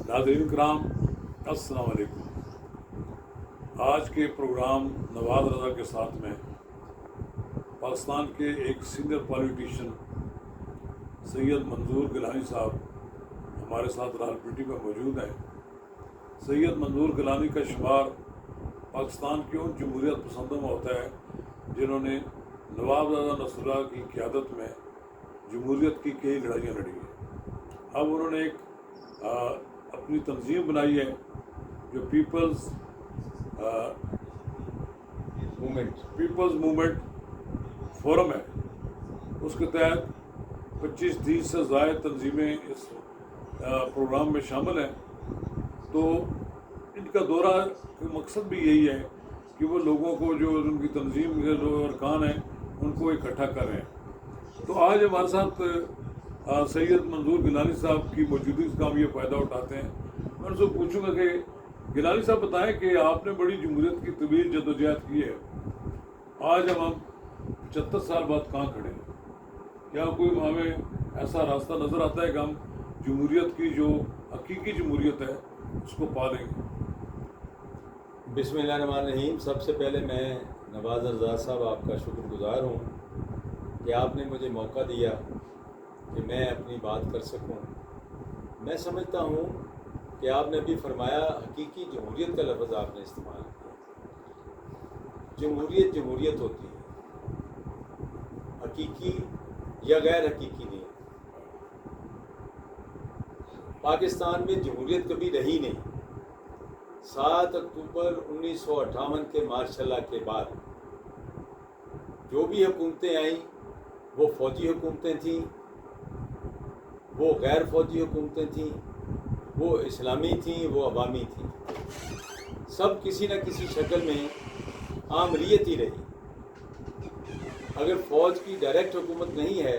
नाज़रीन कराम, अस्सलाम वालेकुम। आज के प्रोग्राम नवाज़ रज़ा के साथ में पाकिस्तान के एक सीनियर पॉलिटिशियन सैयद मंजूर गिलानी साहब हमारे साथ रावलपिंडी में मौजूद हैं। सैयद मंजूर गिलानी का शुमार पाकिस्तान के उन जमहूरियत पसंदों में होता है जिन्होंने नवाब रज़ा नसरुल्लाह की क़यादत में जमहूरियत की कई लड़ाइयाँ लड़ी हैं। अब उन्होंने एक अपनी तंजीम बनाई है जो पीपल्स मूवमेंट फोरम है। उसके तहत 25-30 से ज़ायद तंजीमें इस प्रोग्राम में शामिल हैं। तो इनका दौरा का मकसद भी यही है कि वो लोगों को, जो उनकी तंजीम के जो अरकान हैं, उनको इकट्ठा कर रहे हैं। तो आज हमारे साथ सैयद मंजूर गिलानी साहब की मौजूदगी का हम ये फ़ायदा उठाते हैं। मैं उनसे पूछूंगा कि गिलानी साहब बताएं कि आपने बड़ी जमहूरियत की तवील जदोजहद की है, आज हम 75 साल बाद कहाँ खड़े हैं? क्या कोई हमें ऐसा रास्ता नज़र आता है कि हम जमहूरियत की जो हकीकी जमहूरियत है उसको पा लेंगे? बिस्मिल्लाहिर्रहमानिर्रहीम। सबसे पहले मैं नवाज़ रज़ा साहब आपका शुक्रगुज़ार हूँ कि आपने मुझे मौका दिया कि मैं अपनी बात कर सकूं। मैं समझता हूं कि आपने भी फरमाया, हकीकी जमहूरियत का लफ्ज़ आपने इस्तेमाल किया। जमहूरियत होती है, हकीकी या गैर हकीकी नहीं। पाकिस्तान में जमहूरियत कभी रही नहीं। 7 अक्टूबर 1958 के मार्शल के बाद जो भी हुकूमतें आईं वो फ़ौजी हुकूमतें थीं, वो गैर फ़ौजी हुकूमतें थीं, वो इस्लामी थीं, वो अवामी थीं। सब किसी न किसी शक्ल में आमरीत ही रही। अगर फ़ौज की डायरेक्ट हुकूमत नहीं है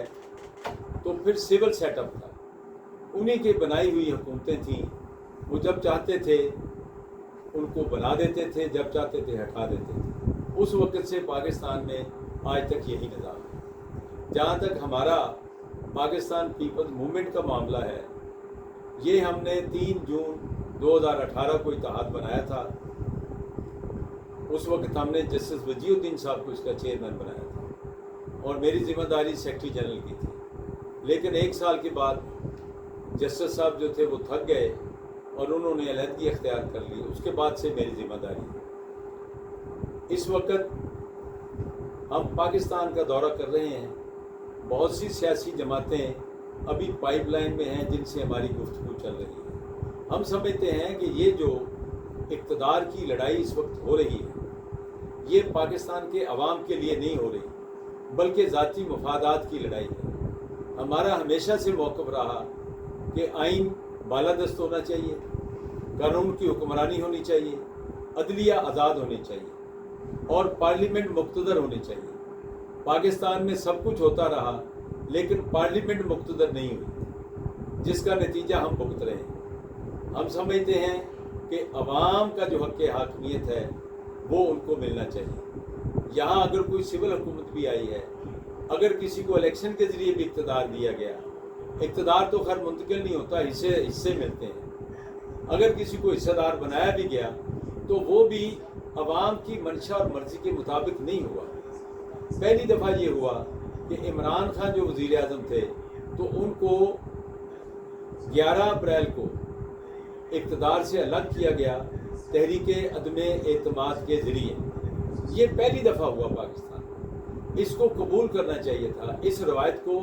तो फिर सिविल सेटअप था, उन्हीं की बनाई हुई हुकूमतें थीं। वो जब चाहते थे उनको बना देते थे, जब चाहते थे हटा देते थे। उस वक़्त से पाकिस्तान में आज तक यही निज़ाम है। जहाँ तक हमारा पाकिस्तान पीपल्स मूवमेंट का मामला है, ये हमने 3 जून 2018 को इत्तेहाद बनाया था। उस वक्त हमने जस्टिस वजीउद्दीन साहब को इसका चेयरमैन बनाया था और मेरी जिम्मेदारी सेक्रेटरी जनरल की थी। लेकिन 1 साल के बाद जस्टिस साहब जो थे वो थक गए और उन्होंने अलहदगी अख्तियार कर ली। उसके बाद से मेरी जिम्मेदारी। इस वक्त हम पाकिस्तान का दौरा कर रहे हैं। बहुत सी सियासी जमातें अभी पाइपलाइन में हैं जिनसे हमारी गुफ्तगू चल रही है। हम समझते हैं कि ये जो इक़्तिदार की लड़ाई इस वक्त हो रही है, ये पाकिस्तान के अवाम के लिए नहीं हो रही, बल्कि ज़ाती मफादात की लड़ाई है। हमारा हमेशा से मौक़िफ़ रहा कि आइन बालादस्त होना चाहिए, कानून की हुक्मरानी होनी चाहिए, अदलिया आज़ाद होनी चाहिए और पार्लियामेंट मुक़्तदर होनी चाहिए। पाकिस्तान में सब कुछ होता रहा लेकिन पार्लियामेंट मुक़्तदर नहीं हुई, जिसका नतीजा हम भुगत रहे हैं। हम समझते हैं कि अवाम का जो हक़ हाकमियत है वो उनको मिलना चाहिए। यहाँ अगर कोई सिविल हुकूमत भी आई है, अगर किसी को इलेक्शन के ज़रिए भी इक़्तिदार दिया गया, इक़्तिदार तो खैर मुंतकिल नहीं होता, हिस्से मिलते हैं। अगर किसी को हिस्सेदार बनाया भी गया तो वो भी अवाम की मंशा और मर्ज़ी के मुताबिक नहीं हुआ। पहली दफ़ा ये हुआ कि इमरान खान जो वज़ीर आज़म थे तो उनको 11 अप्रैल को इक़्तिदार से अलग किया गया तहरीक अदम एतमाद के ज़रिए। ये पहली दफ़ा हुआ पाकिस्तान। इसको कबूल करना चाहिए था। इस रवायत को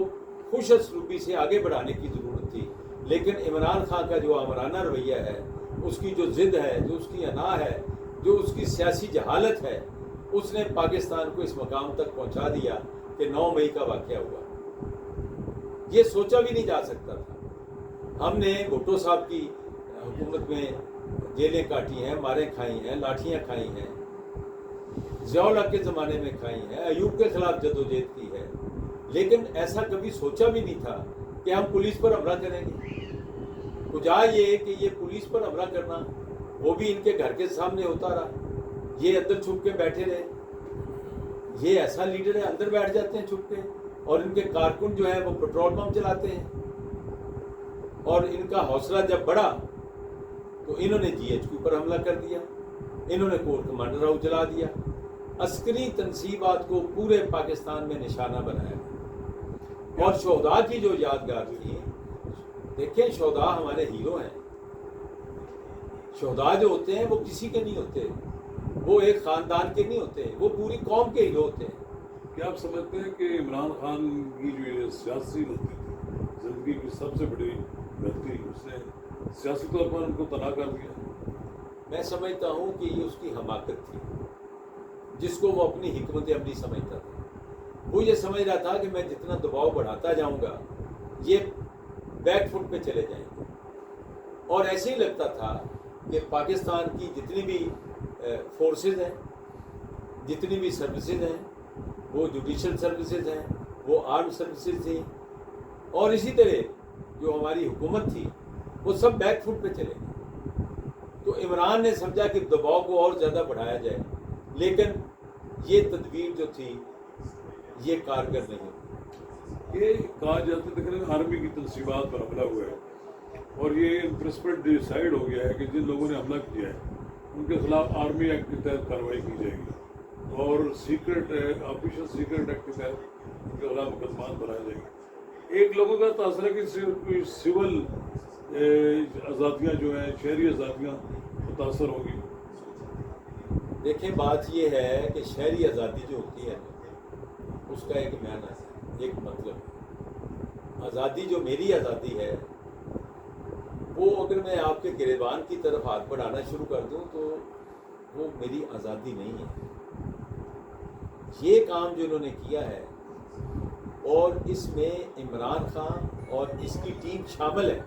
खुश असलूबी से आगे बढ़ाने की ज़रूरत थी। लेकिन इमरान खान का जो आमराना रवैया है, उसकी जो ज़िद है, जो उसकी अना है, जो उसकी सियासी जहालत है, उसने पाकिस्तान को इस मकाम तक पहुंचा दिया कि 9 मई का वाक़या हुआ। ये सोचा भी नहीं जा सकता था। हमने भुट्टो साहब की हुकूमत में जेलें काटी हैं, मारें खाई हैं, लाठियाँ खाई हैं, ज़िया-उल हक़ के ज़माने में खाई हैं, अयूब के ख़िलाफ़ जदोजहद की है। लेकिन ऐसा कभी सोचा भी नहीं था कि हम पुलिस पर हमला करेंगे। वजह ये कि ये पुलिस पर हमला करना वो भी इनके घर के सामने होता रहा। ये अंदर छुप के बैठे रहे। ये ऐसा लीडर है, अंदर बैठ जाते हैं छुप के, और इनके कारकुन जो है वो पेट्रोल पंप चलाते हैं। और इनका हौसला जब बढ़ा تو انہوں نے جی ایچ کیو پر حملہ کر دیا، انہوں نے کور کمانڈر ہاؤس جلا دیا، عسکری تنصیبات کو پورے پاکستان میں نشانہ بنایا۔ اور شہداء کی جو یادگار تھی، دیکھیں شہداء ہمارے ہیرو ہیں۔ شہداء جو ہوتے ہیں وہ کسی کے نہیں ہوتے، وہ ایک خاندان کے نہیں ہوتے، وہ پوری قوم کے ہیرو ہوتے ہیں۔ کیا آپ سمجھتے ہیں کہ عمران خان کی جو یہ سیاسی غلطی تھی، زندگی کی سب سے بڑی غلطی، اس نے سیاسی طور پر ان کو تنہا کر دیا؟ میں سمجھتا ہوں کہ یہ اس کی حماقت تھی، جس کو وہ اپنی حکمت عملی سمجھتا تھا۔ وہ یہ سمجھ رہا تھا کہ میں جتنا دباؤ بڑھاتا جاؤں گا یہ بیک فٹ پہ چلے جائیں گے، اور ایسے ہی لگتا تھا کہ پاکستان کی جتنی بھی فورسز ہیں، جتنی بھی سروسز ہیں، وہ جوڈیشل سروسز ہیں، وہ آرم سروسز تھیں، اور اسی طرح جو ہماری حکومت تھی وہ سب بیک فٹ پہ چلے گئے۔ تو عمران نے سمجھا کہ دباؤ کو اور زیادہ بڑھایا جائے، لیکن یہ تدبیر جو تھی یہ کارگر نہیں ہوئی۔ یہ کہا جاتا ہے دیکھیں آرمی کی تنصیبات پر حملہ ہوا ہے، اور یہ پرنسپل ڈیسائیڈ ہو گیا ہے کہ جن لوگوں نے حملہ کیا ہے ان کے خلاف آرمی ایکٹ کے تحت کارروائی کی جائے گی، اور سیکرٹ آفیشل سیکرٹ ایکٹ کے تحت ان کے خلاف مقدمات بنائے جائیں گے۔ ایک لوگوں کا تاثر ہے کہ سول آزادیاں جو ہیں، شہری آزادیاں متاثر ہوں گی۔ دیکھیں بات یہ ہے کہ شہری آزادی جو ہوتی ہے اس کا ایک معنی ہے، ایک مطلب ہے۔ آزادی جو میری آزادی ہے وہ اگر میں آپ کے گریبان کی طرف ہاتھ بڑھانا شروع کر دوں تو وہ میری آزادی نہیں ہے۔ یہ کام جو انہوں نے کیا ہے، اور اس میں عمران خان اور اس کی ٹیم شامل ہے،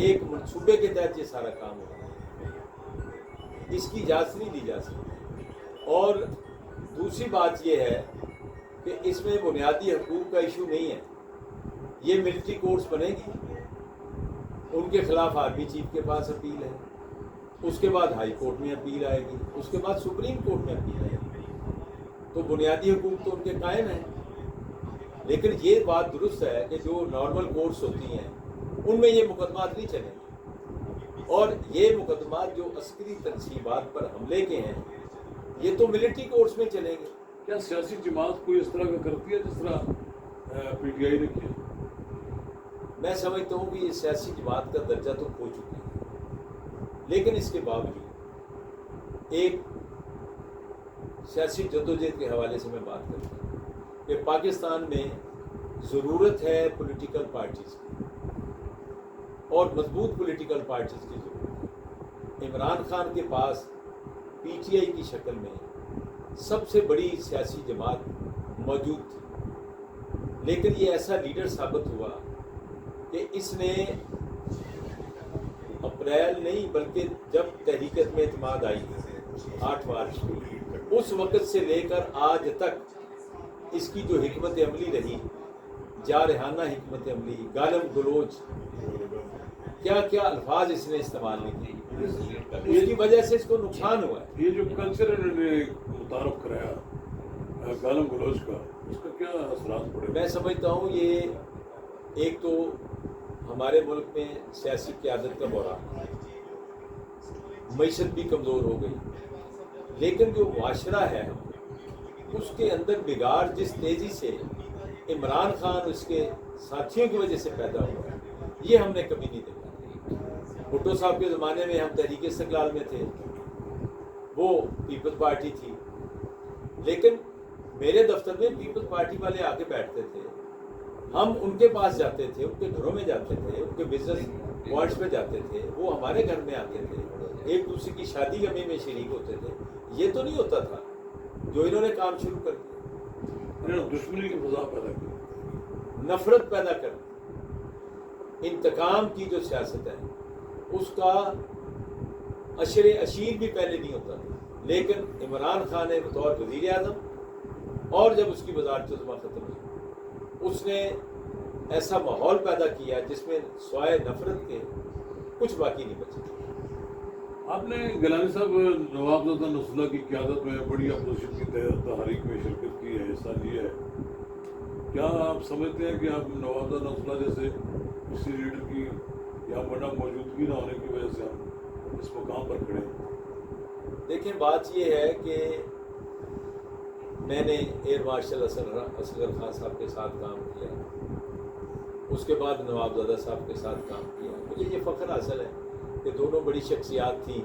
ایک منصوبے کے تحت یہ سارا کام ہو رہا ہے، اس کی اجازت نہیں دی جا سکتی۔ اور دوسری بات یہ ہے کہ اس میں بنیادی حقوق کا ایشو نہیں ہے۔ یہ ملٹری کورٹس بنے گی، ان کے خلاف آرمی چیف کے پاس اپیل ہے، اس کے بعد ہائی کورٹ میں اپیل آئے گی، اس کے بعد سپریم کورٹ میں اپیل آئے گی۔ تو بنیادی حقوق تو ان کے قائم ہیں، لیکن یہ بات درست ہے کہ جو نارمل کورٹس ہوتی ہیں ان میں یہ مقدمات نہیں چلیں گے، اور یہ مقدمات جو عسکری تنصیبات پر حملے کے ہیں یہ تو ملٹری کورٹس میں چلیں گے۔ کیا سیاسی جماعت کوئی اس طرح کا کرتی ہے جس طرح پی ٹی آئی نے کیا؟ میں سمجھتا ہوں کہ یہ سیاسی جماعت کا درجہ تو کھو چکی ہے، لیکن اس کے باوجود ایک سیاسی جدوجہد کے حوالے سے میں بات کرتا ہوں کہ پاکستان میں ضرورت ہے پولیٹیکل پارٹیز کی، اور مضبوط پولیٹیکل پارٹیز کی ضرورت ہے۔ عمران خان کے پاس پی ٹی آئی کی شکل میں سب سے بڑی سیاسی جماعت موجود تھی، لیکن یہ ایسا لیڈر ثابت ہوا کہ اس نے اپریل نہیں بلکہ جب تحریک اعتماد آئی 8 مارچ کو، اس وقت سے لے کر آج تک اس کی جو حکمت عملی رہی، جارحانہ حکمت عملی، گالم گلوچ، کیا کیا الفاظ اس نے استعمال نہیں کیے، اس کی وجہ سے اس کو نقصان ہوا ہے۔ یہ جو کلچر انہوں نے متعارف کرایا گالم گلوچ کا، اس کا کیا اثرات پڑے؟ میں سمجھتا ہوں یہ ایک تو ہمارے ملک میں سیاسی قیادت کا بحران ہے، معیشت بھی کمزور ہو گئی، لیکن جو معاشرہ ہے اس کے اندر بگاڑ جس تیزی سے عمران خان اور اس کے ساتھیوں کی وجہ سے پیدا ہوا ہے یہ ہم نے کبھی نہیں دیکھا۔ بھٹو صاحب کے زمانے میں ہم تحریک استقلال میں تھے، وہ پیپلز پارٹی تھی، لیکن میرے دفتر میں پیپلز پارٹی والے آ کے بیٹھتے تھے، ہم ان کے پاس جاتے تھے، ان کے گھروں میں جاتے تھے، ان کے بزنس پوائنٹس پہ جاتے تھے، وہ ہمارے گھر میں آتے تھے، ایک دوسرے کی شادی غمی میں شریک ہوتے تھے۔ یہ تو نہیں ہوتا تھا جو انہوں نے کام شروع کر دیا، انہوں نے دشمنی کی فضا پیدا کی، نفرت پیدا کر دی، انتقام کی جو سیاست ہے اس کا عشر عشیر بھی پہلے نہیں ہوتا تھا، لیکن عمران خان نے بطور وزیر اعظم اور جب اس کی وزارت عظمیٰ ختم ہوئی اس نے ایسا ماحول پیدا کیا جس میں سوائے نفرت کے کچھ باقی نہیں بچا۔ آپ نے گیلانی صاحب نواب زادہ نصراللہ کی قیادت میں بڑی اپوزیشن کی تحریک میں شرکت کی ہے، حصہ لیا ہے، کیا آپ سمجھتے ہیں کہ آپ نواب زادہ نصراللہ جیسے کسی لیڈر کی कि हम वरना मौजूदगी ना होने की वजह से हम इस मुकाम पर खड़े हैं। देखिए, बात ये है कि मैंने एयर मार्शल असगर खान साहब के साथ काम किया, उसके बाद नवाबजादा साहब के साथ काम किया। मुझे ये फ़ख्र हासिल है कि दोनों बड़ी शख्सियात थी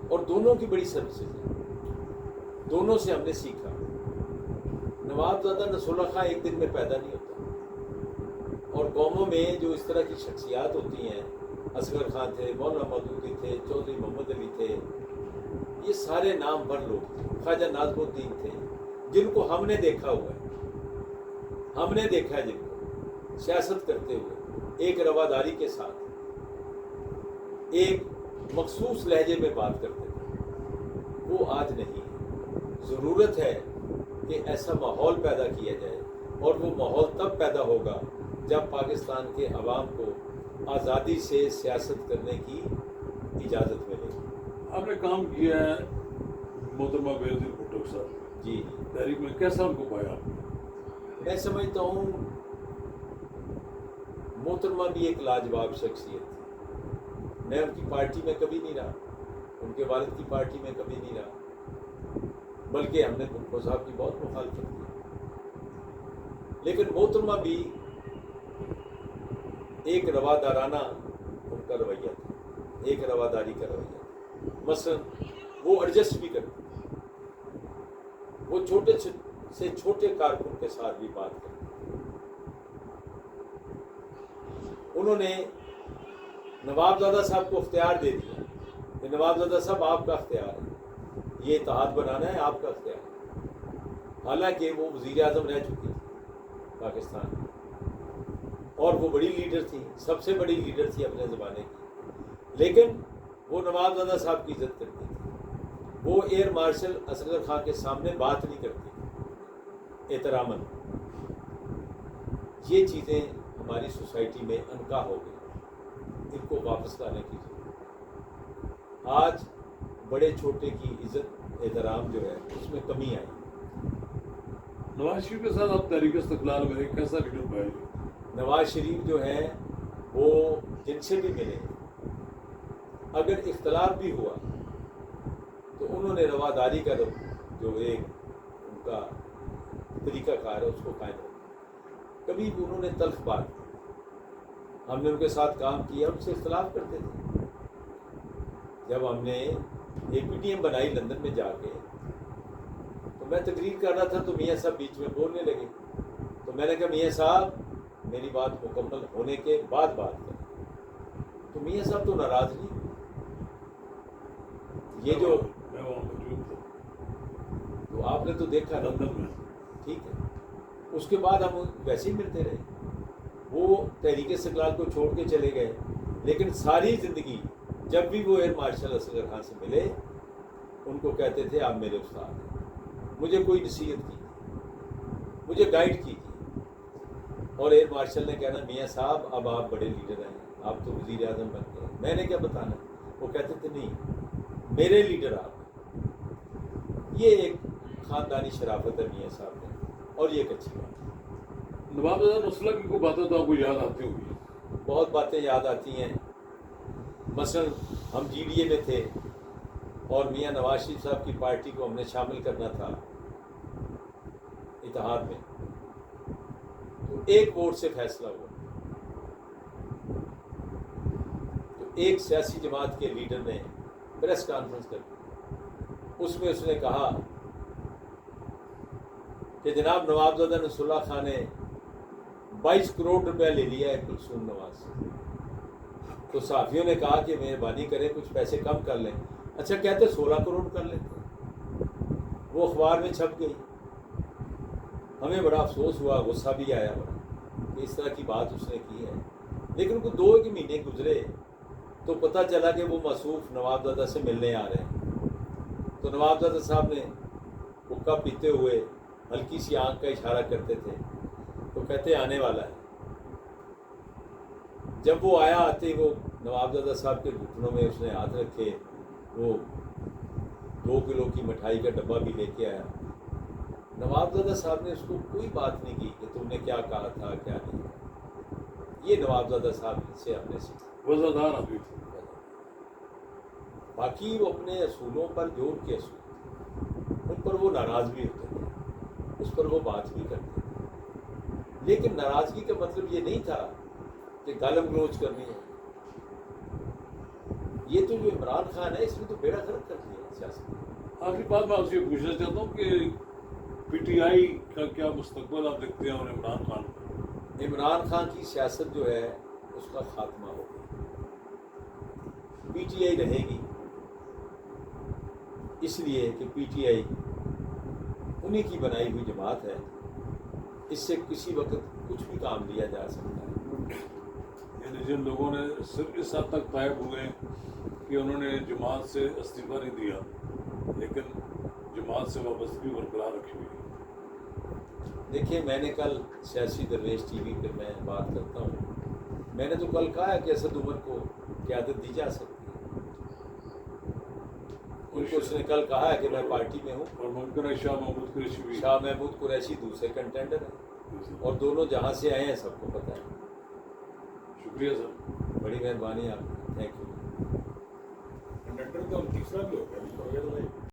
और दोनों की बड़ी सर्विसेज हैं, दोनों से हमने सीखा। नवाबजादा नसरुल्लाह खां एक दिन में पैदा नहीं होता, और कौमों में जो इस तरह की शख्सियात होती हैं, असगर खान थे, मौलाना मौदूदी थे, चौधरी मोहम्मद अली थे, ये सारे नाम भर लोग थे, ख्वाजा नाज़मुद्दीन थे, जिनको हमने देखा हुआ है, हमने देखा है जिनको सियासत करते हुए एक रवादारी के साथ, एक मखसूस लहजे में बात करते थे, वो आज नहीं है। ज़रूरत है कि ऐसा माहौल पैदा किया जाए, और वो माहौल तब पैदा होगा जब पाकिस्तान के अवाम को आज़ादी से सियासत करने की इजाज़त मिलेगी। आपने काम किया है मोहतरमा बेनज़ीर भुट्टो के साथ जी, तहरीक में, कैसा उनको पाया आपने? मैं समझता हूँ मोहतरमा भी एक लाजवाब शख्सियत थी। मैं उनकी पार्टी में कभी नहीं रहा, उनके वालिद की पार्टी में कभी नहीं रहा, बल्कि हमने भुट्टो साहब की बहुत मुखालफत की। लेकिन मोहतरमा भी एक रवादाराना उनका रवैया था, एक रवादारी का रवैया था। मसलन वो एडजस्ट भी करते, वो छोटे से छोटे कारकुन के साथ भी बात करते। उन्होंने नवाबजादा साहब को इख्तियार दे दिया कि नवाबजादा साहब आपका इख्तियार है, ये इत्तेहाद बनाना है, आपका इख्तियार है। हालांकि वो वज़ीर आज़म रह चुकी थी पाकिस्तान में, और वो बड़ी लीडर थी, सबसे बड़ी लीडर थी अपने ज़माने की, लेकिन वो नवाबजादा साहब की इज़्ज़त करती थी। वो एयर मार्शल असगर खां के सामने बात नहीं करती एहतरामन। ये चीज़ें हमारी सोसाइटी में अनका हो गई, इनको वापस लाने की जरूरत। आज बड़े छोटे की इज़्ज़त एहतराम जो है उसमें कमी आई। नवाज शरीफ के साथ आप तहरीक इस्तिक़लाल में कैसा लीडर पाए? नवाज शरीफ जो है वो जिनसे भी मिले, अगर इख्तलाफ भी हुआ तो उन्होंने रवादारी का जो एक उनका तरीक़ाकार है उसको कायम रखा। कभी भी उन्होंने तल्ख बात, हमने उनके साथ काम किया, उनसे इख्तलाफ करते थे। जब हमने एक PTM बनाई लंदन में जाके, तो मैं तकरीर कर रहा था तो मियाँ साहब बीच में बोलने लगे, तो मैंने कहा मियाँ साहब मेरी बात मुकम्मल होने के बाद बात करें। तो मियाँ साहब तो नाराज़ नहीं, ये जो मैं वहाँ मौजूद था तो आपने तो देखा ना, लंदन में। ठीक है। उसके बाद हम वैसे ही मिलते रहे, वो तहरीक इस्तिक़लाल को छोड़ के चले गए, लेकिन सारी ज़िंदगी जब भी वो एयर मार्शल असगर खान से मिले, उनको कहते थे आप मेरे उस्ताद हैं। मुझे कोई नसीहत की, मुझे गाइड की, और एयर मार्शल ने कहना मियाँ साहब अब आप बड़े लीडर हैं, आप तो वज़ीर आज़म बन गए, मैंने क्या बताना। वो कहते थे नहीं, मेरे लीडर आप हैं। ये एक ख़ानदानी शराफत है मियाँ साहब में, और ये एक अच्छी बात है। नवाबजादा नसरुल्लाह की कोई बातें तो आपको याद आती होगी? बहुत बातें याद आती हैं। मसलन हम GDA में थे और मियाँ नवाज शरीफ साहब की पार्टी को हमने शामिल करना था इत्तेहाद में, तो एक वोट से फैसला हुआ। तो एक सियासी जमात के लीडर ने प्रेस कॉन्फ्रेंस कर दी, उसमें उसने कहा कि जनाब नवाबजादा नसरुल्लाह खान ने 22 करोड़ रुपया ले लिया है कुलसूम नवाज से। तो साफियों ने कहा कि मेहरबानी करें कुछ पैसे कम कर लें। अच्छा, कहते 16 करोड़ कर लेते। वो अखबार में छप गई। हमें बड़ा अफसोस हुआ, गुस्सा भी आया बड़ा कि इस तरह की बात उसने की है। लेकिन को 2 महीने गुजरे तो पता चला कि वो मसूफ नवाबजादा से मिलने आ रहे हैं। तो नवाबजादा साहब ने हुक्का पीते हुए हल्की सी आंख का इशारा करते थे, तो कहते आने वाला है। जब वो आया, आते ही वो नवाबजादा साहब के घुटनों में उसने हाथ रखे, वो 2 किलो की मिठाई का डब्बा भी लेके आया। नवाबजादा साहब ने उसको कोई बात नहीं की कि तुमने क्या कहा था क्या नहीं। ये नवाबजादा साहब से हमने सीखा। वज़ादार आदमी थे। बाकी वो अपने असूलों पर जो उनके असूल उन पर वो नाराज़ भी होते थे, उस पर वो बात भी करते थे, लेकिन नाराज़गी का मतलब ये नहीं था कि गालम गलोच करनी है। ये तो जो इमरान खान है इसने तो बेड़ा गर्क कर दिया सियासत। आखिरी बात मैं आपसे पूछना चाहता हूँ कि पीटीआई का क्या मुस्तकबिल आप देखते हैं और इमरान खान का? इमरान खान की सियासत जो है उसका खात्मा हो गया, पीटीआई रहेगी, इसलिए कि पीटीआई उन्हीं की बनाई हुई जमात है, इससे किसी वक्त कुछ भी काम लिया जा सकता है। यानी जिन लोगों ने सिर्फ इस हद तक तायब हुए कि उन्होंने जमात से इस्तीफा नहीं दिया, लेकिन जमात से वाबस्तगी बरकरार रखी हुई है। देखिए, मैंने कल सियासी दरवेश टीवी पर मैं बात करता हूँ, मैंने तो कल कहा है कि असद उमर को क़यादत दी जा सकती है। उनको उसने कल कहा है कि मैं पार्टी में हूँ, और मुमकिन है शाह महमूद कुरैशी भी। शाह महमूद कुरैशी दूसरे कंटेंडर हैं, और दोनों जहाँ से आए हैं सबको पता है। शुक्रिया सर, बड़ी मेहरबानी आपकी, थैंक यू। कंडक्टर का तीसरा भी हो गया।